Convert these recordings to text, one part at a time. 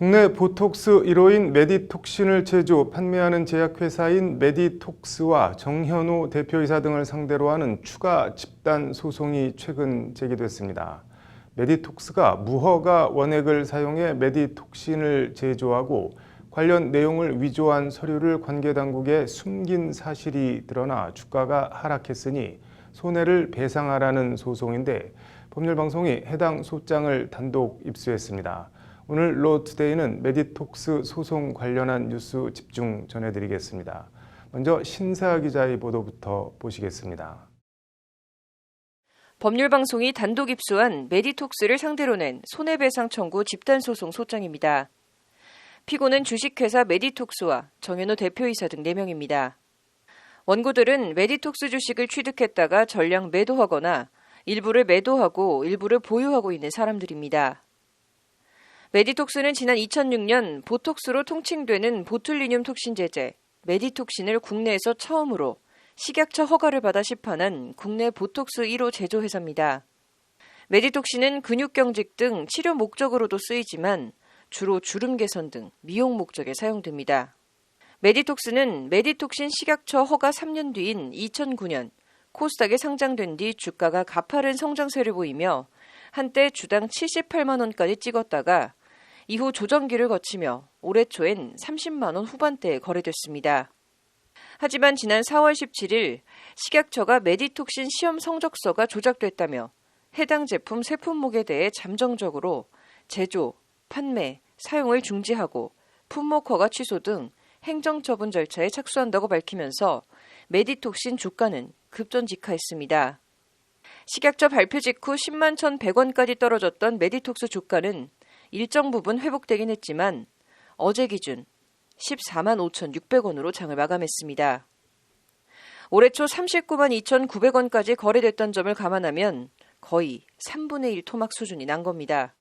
국내 보톡스 1호인 메디톡신을 제조, 판매하는 제약회사인 메디톡스와 정현우 대표이사 등을 상대로 하는 추가 집단 소송이 최근 제기됐습니다. 메디톡스가 무허가 원액을 사용해 메디톡신을 제조하고 관련 내용을 위조한 서류를 관계당국에 숨긴 사실이 드러나 주가가 하락했으니 손해를 배상하라는 소송인데 법률방송이 해당 소장을 단독 입수했습니다. 오늘 로투데이는 메디톡스 소송 관련한 뉴스 집중 전해드리겠습니다. 먼저 신사 기자의 보도부터 보시겠습니다. 법률방송이 단독 입수한 메디톡스를 상대로 낸 손해배상 청구 집단소송 소장입니다. 피고는 주식회사 메디톡스와 정현우 대표이사 등 4명입니다. 원고들은 메디톡스 주식을 취득했다가 전량 매도하거나 일부를 매도하고 일부를 보유하고 있는 사람들입니다. 메디톡스는 지난 2006년 보톡스로 통칭되는 보툴리늄 톡신제제 메디톡신을 국내에서 처음으로 식약처 허가를 받아 시판한 국내 보톡스 1호 제조회사입니다. 메디톡신은 근육경직 등 치료 목적으로도 쓰이지만 주로 주름 개선 등 미용 목적에 사용됩니다. 메디톡스는 메디톡신 식약처 허가 3년 뒤인 2009년 코스닥에 상장된 뒤 주가가 가파른 성장세를 보이며 한때 주당 78만 원까지 찍었다가 이후 조정기를 거치며 올해 초엔 30만 원 후반대에 거래됐습니다. 하지만 지난 4월 17일 식약처가 메디톡신 시험 성적서가 조작됐다며 해당 제품 세 품목에 대해 잠정적으로 제조, 판매, 사용을 중지하고 품목 허가 취소 등 행정처분 절차에 착수한다고 밝히면서 메디톡신 주가는 급전직하했습니다. 식약처 발표 직후 10만 1,100원까지 떨어졌던 메디톡스 주가는 일정 부분 회복되긴 했지만 어제 기준 14만 5,600원으로 장을 마감했습니다. 올해 초 39만 2,900원까지 거래됐던 점을 감안하면 거의 3분의 1 토막 수준이 난 겁니다.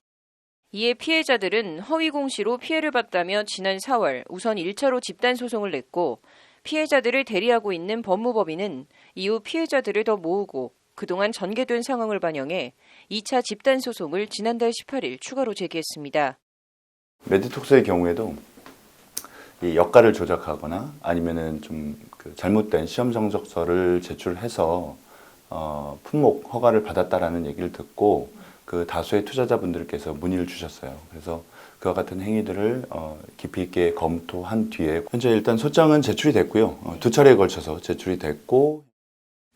이에 피해자들은 허위 공시로 피해를 봤다며 지난 4월 우선 1차로 집단소송을 냈고 피해자들을 대리하고 있는 법무법인은 이후 피해자들을 더 모으고 그동안 전개된 상황을 반영해 2차 집단소송을 지난달 18일 추가로 제기했습니다. 메디톡스의 경우에도 이 여가를 조작하거나 아니면은 좀 잘못된 시험 성적서를 제출해서 품목 허가를 받았다라는 얘기를 듣고 그 다수의 투자자분들께서 문의를 주셨어요. 그래서 그와 같은 행위들을 깊이 있게 검토한 뒤에 현재 일단 소장은 제출이 됐고요. 2차례에 걸쳐서 제출이 됐고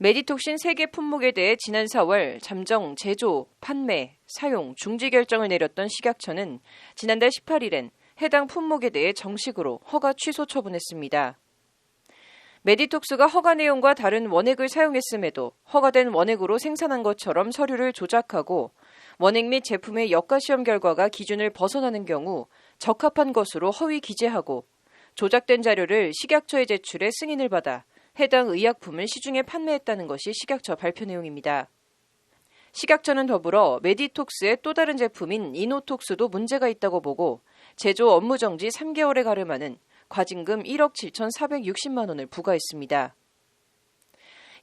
메디톡신 3개 품목에 대해 지난 4월 잠정, 제조, 판매, 사용, 중지 결정을 내렸던 식약처는 지난달 18일엔 해당 품목에 대해 정식으로 허가 취소 처분했습니다. 메디톡스가 허가 내용과 다른 원액을 사용했음에도 허가된 원액으로 생산한 것처럼 서류를 조작하고 원액 및 제품의 역가시험 결과가 기준을 벗어나는 경우 적합한 것으로 허위 기재하고 조작된 자료를 식약처에 제출해 승인을 받아 해당 의약품을 시중에 판매했다는 것이 식약처 발표 내용입니다. 식약처는 더불어 메디톡스의 또 다른 제품인 이노톡스도 문제가 있다고 보고 제조 업무 정지 3개월에 가름하는 과징금 1억 7,460만 원을 부과했습니다.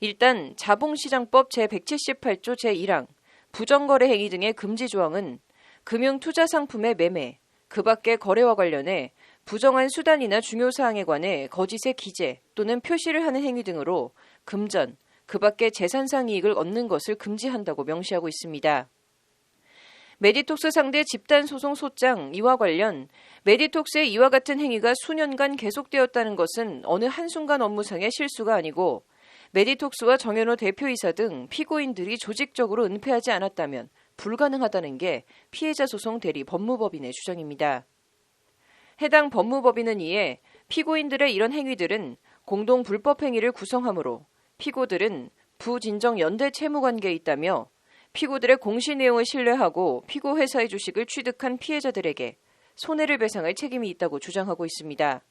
일단 자본시장법 제178조 제1항 부정거래 행위 등의 금지 조항은 금융투자상품의 매매, 그 밖의 거래와 관련해 부정한 수단이나 중요 사항에 관해 거짓의 기재 또는 표시를 하는 행위 등으로 금전, 그 밖의 재산상 이익을 얻는 것을 금지한다고 명시하고 있습니다. 메디톡스 상대 집단소송 소장 이와 관련 메디톡스의 이와 같은 행위가 수년간 계속되었다는 것은 어느 한순간 업무상의 실수가 아니고 메디톡스와 정현우 대표이사 등 피고인들이 조직적으로 은폐하지 않았다면 불가능하다는 게 피해자 소송 대리 법무법인의 주장입니다. 해당 법무법인은 이에 피고인들의 이런 행위들은 공동 불법 행위를 구성하므로 피고들은 부진정 연대 채무관계에 있다며 피고들의 공시 내용을 신뢰하고 피고 회사의 주식을 취득한 피해자들에게 손해를 배상할 책임이 있다고 주장하고 있습니다.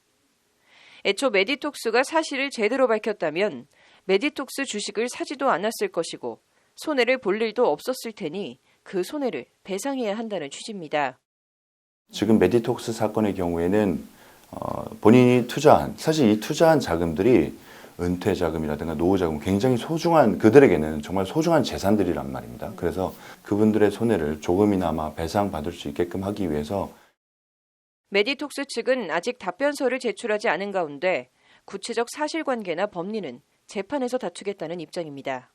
애초 메디톡스가 사실을 제대로 밝혔다면 메디톡스 주식을 사지도 않았을 것이고 손해를 볼 일도 없었을 테니 그 손해를 배상해야 한다는 취지입니다. 지금 메디톡스 사건의 경우에는 본인이 투자한 사실 이 투자한 자금들이 은퇴 자금이라든가 노후 자금 굉장히 소중한 그들에게는 정말 소중한 재산들이란 말입니다. 그래서 그분들의 손해를 조금이나마 배상받을 수 있게끔 하기 위해서 메디톡스 측은 아직 답변서를 제출하지 않은 가운데 구체적 사실관계나 법리는 재판에서 다투겠다는 입장입니다.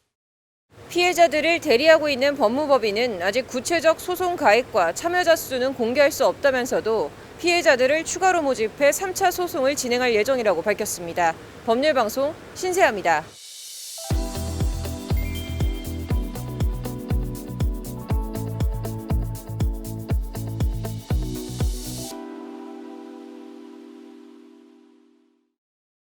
피해자들을 대리하고 있는 법무법인은 아직 구체적 소송 가액과 참여자 수는 공개할 수 없다면서도 피해자들을 추가로 모집해 3차 소송을 진행할 예정이라고 밝혔습니다. 법률방송 신세아입니다.